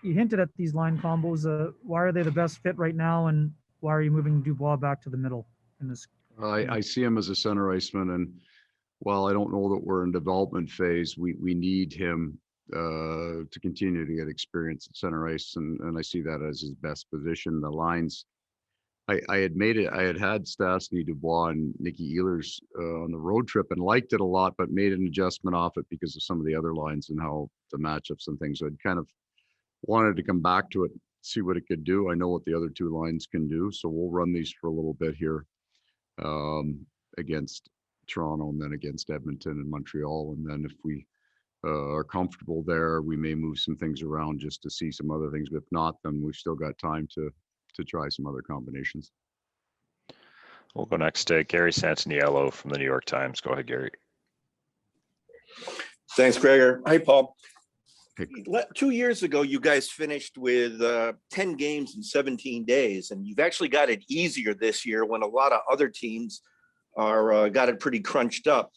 you hinted at these line combos. Why are they the best fit right now, and why are you moving Dubois back to the middle in this? I see him as a center iceman, and while I don't know that we're in development phase, we need him to continue to get experience at center ice, and I see that as his best position. The lines, I had made it. I had Stastny, Dubois, and Nicky Ehlers on the road trip and liked it a lot, but made an adjustment off it because of some of the other lines and how the matchups and things. I'd kind of wanted to come back to it, see what it could do. I know what the other two lines can do, so we'll run these for a little bit here against Toronto and then against Edmonton and Montreal. And then if we are comfortable there, we may move some things around just to see some other things. But if not, then we've still got time to try some other combinations. We'll go next to Gary Santaniello from the New York Times. Go ahead, Gary. Thanks, Gregor. Hi, Paul. Hey. 2 years ago, you guys finished with 10 games in 17 days, and you've actually got it easier this year when a lot of other teams are got it pretty crunched up.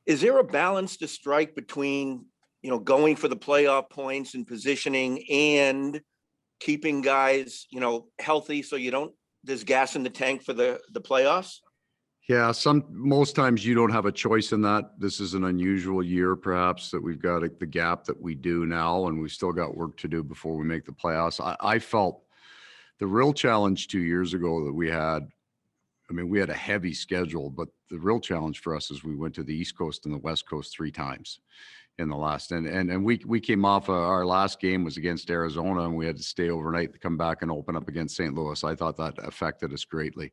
Is there a balance to strike between, going for the playoff points and positioning and keeping guys, healthy so there's gas in the tank for the playoffs? Yeah, most times you don't have a choice in that. This is an unusual year, perhaps, that we've got the gap that we do now, and we've still got work to do before we make the playoffs. I felt the real challenge 2 years ago that we had, we had a heavy schedule, but the real challenge for us is we went to the East Coast and the West Coast 3 times in the last, and we came off our last game was against Arizona, and we had to stay overnight to come back and open up against St. Louis. I thought that affected us greatly.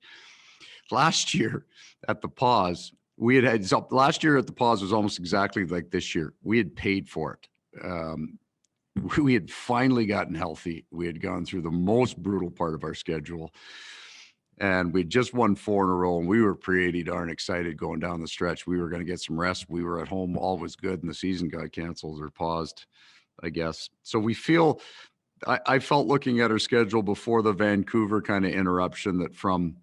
Last year at the pause, last year at the pause was almost exactly like this year. We had paid for it. We had finally gotten healthy. We had gone through the most brutal part of our schedule, and we just won 4 in a row, and we were pretty darn excited going down the stretch. We were going to get some rest. We were at home. All was good, and the season got canceled or paused, I guess. So we feel, I felt looking at our schedule before the Vancouver kind of interruption that from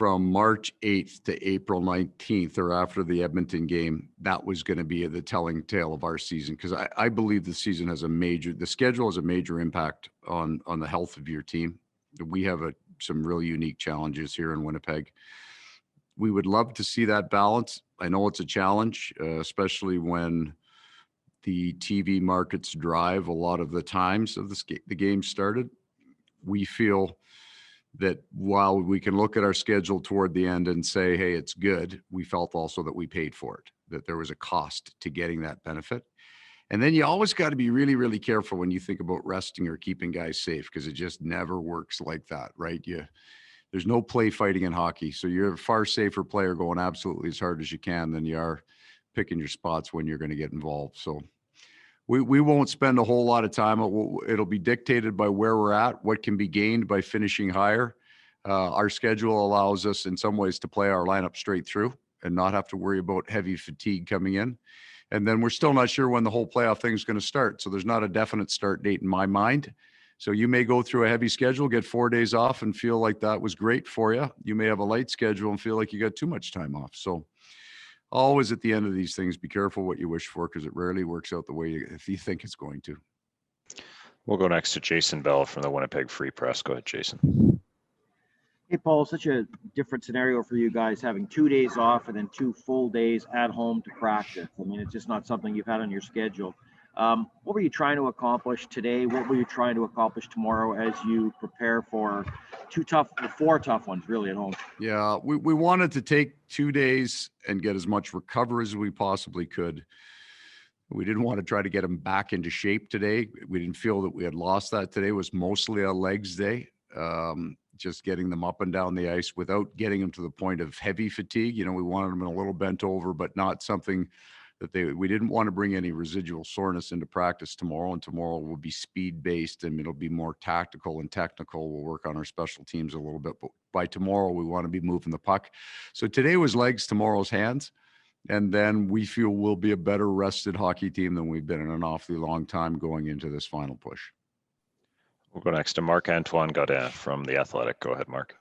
March 8th to April 19th, or after the Edmonton game, that was going to be the telling tale of our season. Because I believe the season has the schedule has a major impact on the health of your team. We have some really unique challenges here in Winnipeg. We would love to see that balance. I know it's a challenge, especially when the TV markets drive a lot of the times of the game started. We feel that while we can look at our schedule toward the end and say, hey, it's good, we felt also that we paid for it, that there was a cost to getting that benefit. And then you always got to be really, really careful when you think about resting or keeping guys safe, because it just never works like that, right? There's no play fighting in hockey. So you're a far safer player going absolutely as hard as you can than you are picking your spots when you're going to get involved. So we won't spend a whole lot of time. It'll be dictated by where we're at, what can be gained by finishing higher. Our schedule allows us in some ways to play our lineup straight through and not have to worry about heavy fatigue coming in. And then we're still not sure when the whole playoff thing is going to start. So there's not a definite start date in my mind. So you may go through a heavy schedule, get 4 days off and feel like that was great for you. You may have a light schedule and feel like you got too much time off. So always at the end of these things, be careful what you wish for, because it rarely works out the way if you think it's going to. We'll go next to Jason Bell from the Winnipeg Free Press. Go ahead, Jason. Hey, Paul, such a different scenario for you guys, having 2 days off and then 2 full days at home to practice. It's just not something you've had on your schedule. What were you trying to accomplish today? What were you trying to accomplish tomorrow as you prepare for 4 tough ones really at home? Yeah, we wanted to take 2 days and get as much recovery as we possibly could. We didn't want to try to get them back into shape today. We didn't feel that we had lost that today. It was mostly a legs day, just getting them up and down the ice without getting them to the point of heavy fatigue. We wanted them in a little bent over, but not something that we didn't want to bring any residual soreness into practice tomorrow. And tomorrow will be speed based and it'll be more tactical and technical. We'll work on our special teams a little bit, but by tomorrow we want to be moving the puck. So today was legs, tomorrow's hands. And then we feel we'll be a better rested hockey team than we've been in an awfully long time going into this final push. We'll go next to Marc-Antoine Gaudin from The Athletic. Go ahead, Mark.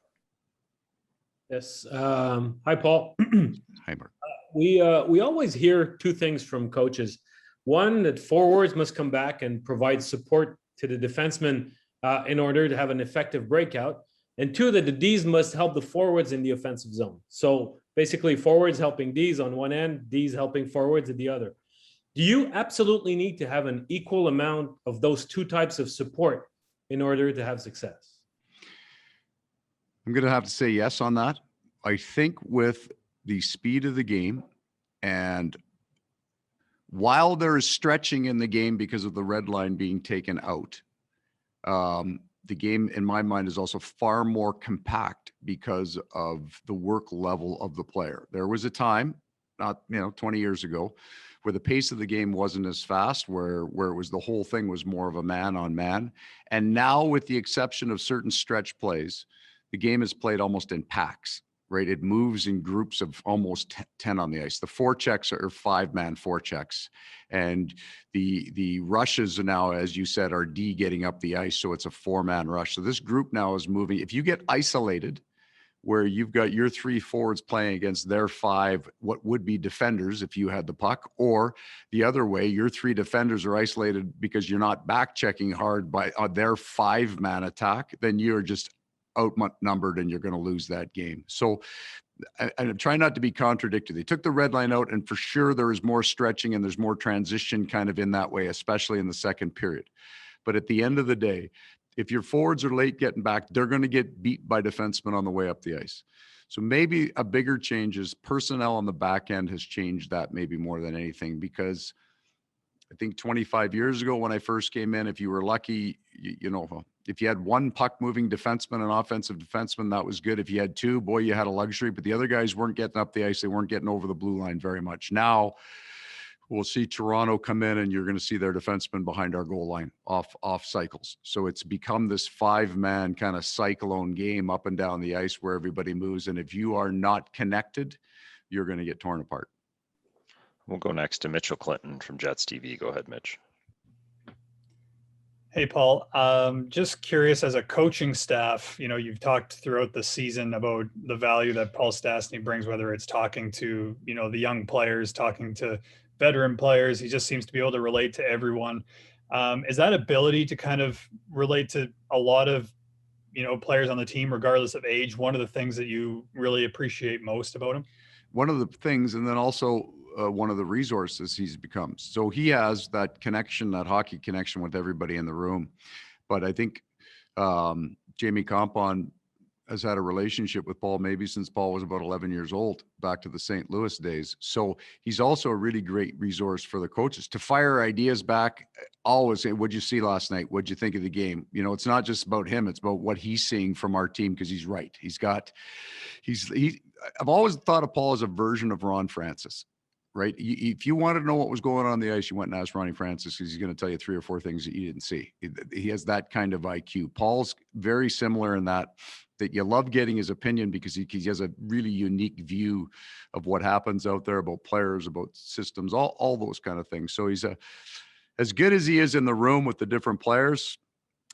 Yes. Hi, Paul. Hi, Mark. We always hear 2 things from coaches. One, that forwards must come back and provide support to the defensemen in order to have an effective breakout. And two, that the Ds must help the forwards in the offensive zone. So basically forwards helping Ds on one end, Ds helping forwards at the other. Do you absolutely need to have an equal amount of those two types of support in order to have success? I'm going to have to say yes on that. I think with the speed of the game, and while there is stretching in the game because of the red line being taken out, the game in my mind is also far more compact because of the work level of the player. There was a time, not 20 years ago, where the pace of the game wasn't as fast, where it was the whole thing was more of a man on man. And now, with the exception of certain stretch plays, the game is played almost in packs, right? It moves in groups of almost 10 on the ice. The forechecks are 5-man forechecks. And the rushes are now, as you said, are D getting up the ice. So it's a 4-man rush. So this group now is moving. If you get isolated, where you've got your 3 forwards playing against their 5, what would be defenders if you had the puck, or the other way, your 3 defenders are isolated because you're not back checking hard by their 5-man attack, then you're just outnumbered and you're going to lose that game. So I'm trying not to be contradictory. They took the red line out, and for sure there is more stretching and there's more transition kind of in that way, especially in the second period. But at the end of the day, if your forwards are late getting back, they're going to get beat by defensemen on the way up the ice. So maybe a bigger change is personnel on the back end has changed that maybe more than anything, because I think 25 years ago when I first came in, if you were lucky, if you had one puck moving defenseman, an offensive defenseman, that was good. If you had 2, boy, you had a luxury, but the other guys weren't getting up the ice. They weren't getting over the blue line very much. Now we'll see Toronto come in and you're going to see their defenseman behind our goal line off cycles. So it's become this 5-man kind of cyclone game up and down the ice where everybody moves. And if you are not connected, you're going to get torn apart. We'll go next to Mitchell Clinton from Jets TV. Go ahead, Mitch. Hey, Paul. Just curious, as a coaching staff, you've talked throughout the season about the value that Paul Stastny brings, whether it's talking to, the young players, talking to veteran players. He just seems to be able to relate to everyone. Is that ability to kind of relate to a lot of, players on the team, regardless of age, one of the things that you really appreciate most about him? One of the things, and then also one of the resources he's become. So he has that connection, that hockey connection with everybody in the room. But I think Jamie Compon has had a relationship with Paul maybe since Paul was about 11 years old, back to the St. Louis days. So he's also a really great resource for the coaches to fire ideas back. Always say, what'd you see last night? What'd you think of the game? It's not just about him. It's about what he's seeing from our team, because he's right. I've always thought of Paul as a version of Ron Francis. Right. If you wanted to know what was going on the ice, you went and asked Ronnie Francis, because he's going to tell you 3 or 4 things that you didn't see. He has that kind of IQ. Paul's very similar in that you love getting his opinion, because he has a really unique view of what happens out there, about players, about systems, all those kind of things. So he's as good as he is in the room with the different players,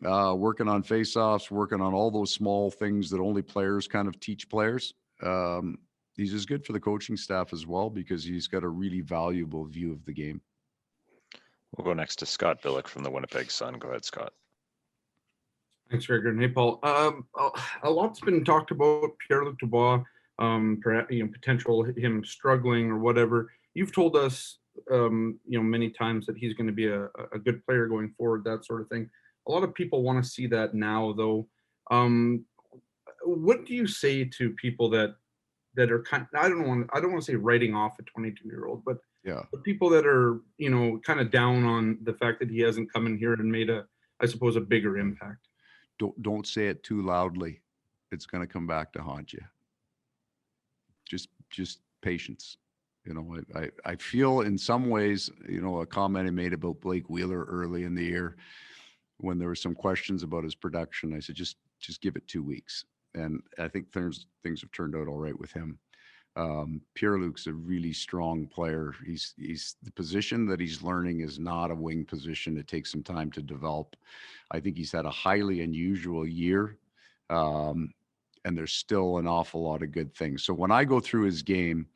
working on face-offs, working on all those small things that only players kind of teach players. He's as good for the coaching staff as well, because he's got a really valuable view of the game. We'll go next to Scott Billick from the Winnipeg Sun. Go ahead, Scott. Thanks, very good. Hey, Paul. A lot's been talked about Pierre-Luc Dubois, potential him struggling or whatever. You've told us, many times that he's going to be a good player going forward, that sort of thing. A lot of people want to see that now, though. What do you say to people that are I don't want to say writing off a 22-year-old, but yeah, the people that are, kind of down on the fact that he hasn't come in here and made I suppose, a bigger impact? Don't say it too loudly. It's going to come back to haunt you. Just patience. I feel in some ways, a comment I made about Blake Wheeler early in the year, when there were some questions about his production, I said, just give it 2 weeks. And I think things have turned out all right with him. Pierre-Luc's a really strong player. He's the position that he's learning is not a wing position. It takes some time to develop. I think he's had a highly unusual year. And there's still an awful lot of good things. So when I go through his game,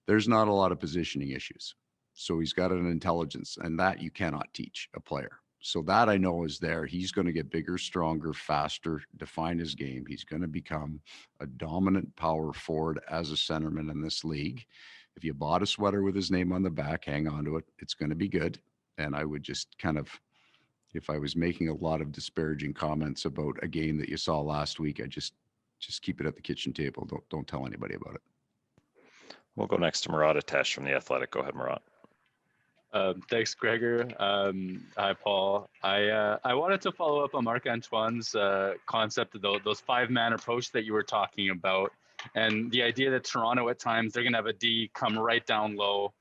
there's not a lot of positioning issues. So he's got an intelligence, and that you cannot teach a player. So that I know is there. He's going to get bigger, stronger, faster, define his game. He's going to become a dominant power forward as a centerman in this league. If you bought a sweater with his name on the back, hang on to it. It's going to be good. And I would just kind of, if I was making a lot of disparaging comments about a game that you saw last week, I just keep it at the kitchen table. Don't tell anybody about it. We'll go next to Murat Atesh from The Athletic. Go ahead, Murat. Thanks, Gregor. Hi, Paul. I wanted to follow up on Marc-Antoine's concept of those five-man approach that you were talking about, and the idea that Toronto at times they're going to have a D come right down low.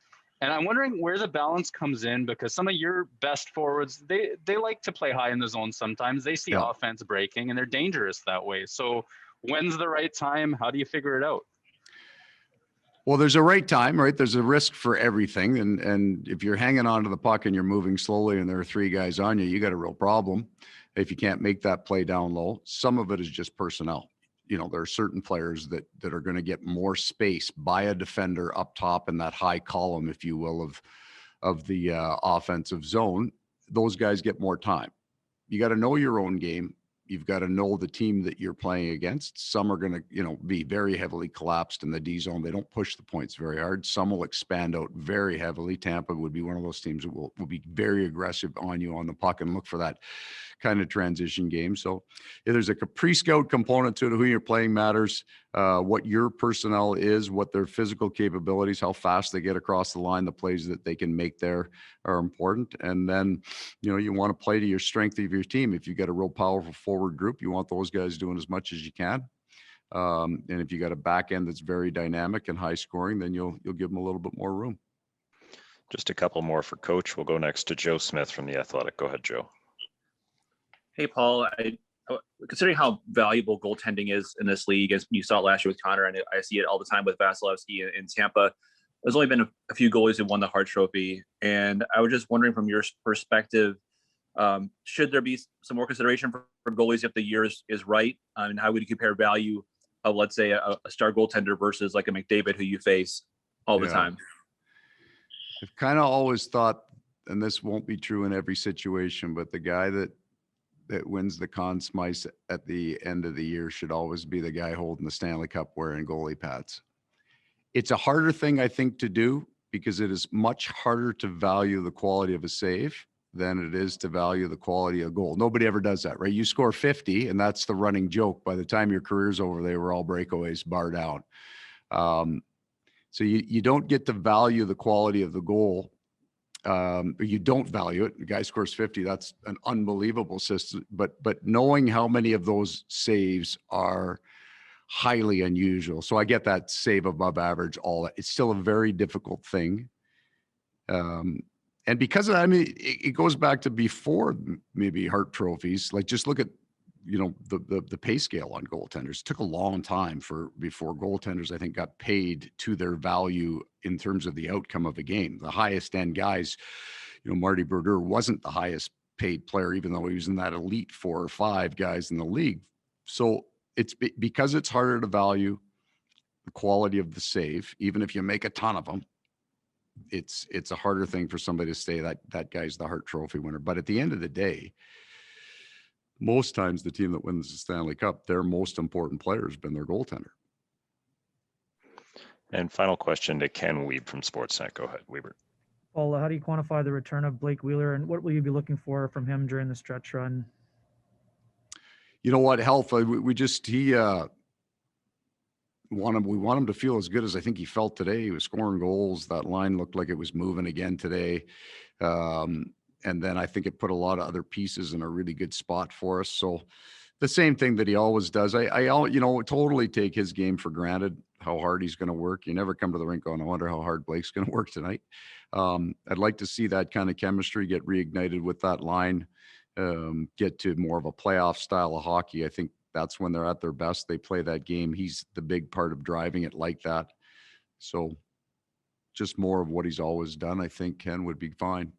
And I'm wondering where the balance comes in, because some of your best forwards, they like to play high in the zone sometimes. They see offense breaking, and they're dangerous that way. So when's the right time? How do you figure it out? Well, there's a right time, right? There's a risk for everything. And if you're hanging on to the puck and you're moving slowly and there are three guys on you, you got a real problem if you can't make that play down low. Some of it is just personnel. You know, there are certain players that are going to get more space by a defender up top in that high column, if you will, of the offensive zone. Those guys get more time. You got to know your own game. You've got to know the team that you're playing against. Some are going to, be very heavily collapsed in the D zone. They don't push the points very hard. Some will expand out very heavily. Tampa would be one of those teams that will be very aggressive on you on the puck and look for that kind of transition game. So there's a pre-scout component to it. Who you're playing matters. What your personnel is, what their physical capabilities, how fast they get across the line, the plays that they can make there are important. And then, you want to play to your strength of your team. If you got a real powerful forward group, you want those guys doing as much as you can. And if you got a back end that's very dynamic and high scoring, then you'll give them a little bit more room. Just a couple more for Coach. We'll go next to Joe Smith from The Athletic. Go ahead, Joe. Hey, Paul, considering how valuable goaltending is in this league, as you saw it last year with Connor, and I see it all the time with Vasilevsky in Tampa, there's only been a few goalies who won the Hart Trophy. And I was just wondering, from your perspective, should there be some more consideration for goalies if the year is right? And how would you compare value of, let's say, a star goaltender versus like a McDavid who you face all the time? I've kind of always thought, and this won't be true in every situation, but the guy that wins the Conn Smythe at the end of the year should always be the guy holding the Stanley Cup wearing goalie pads. It's a harder thing, I think, to do, because it is much harder to value the quality of a save than it is to value the quality of a goal. Nobody ever does that, right? You score 50, and that's the running joke. By the time your career's over, they were all breakaways, bar down. So you don't get to value the quality of the goal. You don't value it. The guy scores 50. That's an unbelievable system. But knowing how many of those saves are highly unusual. So I get that save above average, all that. It's still a very difficult thing. And because of that, I mean, it goes back to before maybe Hart trophies. Like, just look at, the pay scale on goaltenders. It took a long time before goaltenders, I think, got paid to their value in terms of the outcome of a game. The highest end guys, Marty Brodeur wasn't the highest paid player, even though he was in that elite 4 or 5 guys in the league. So it's because it's harder to value the quality of the save, even if you make a ton of them. It's a harder thing for somebody to say that guy's the Hart Trophy winner. But at the end of the day, most times the team that wins the Stanley Cup, their most important player has been their goaltender. And final question to Ken Wiebe from Sportsnet. Go ahead, Weber. Paul, how do you quantify the return of Blake Wheeler, and what will you be looking for from him during the stretch run? You know what, health, we want him to feel as good as I think he felt today. He was scoring goals. That line looked like it was moving again today. And then I think it put a lot of other pieces in a really good spot for us. So the same thing that he always does. I totally take his game for granted, how hard he's going to work. You never come to the rink going, I wonder how hard Blake's going to work tonight. I'd like to see that kind of chemistry get reignited with that line, get to more of a playoff style of hockey. I think that's when they're at their best. They play that game. He's the big part of driving it like that. So just more of what he's always done, I think, Ken, would be fine.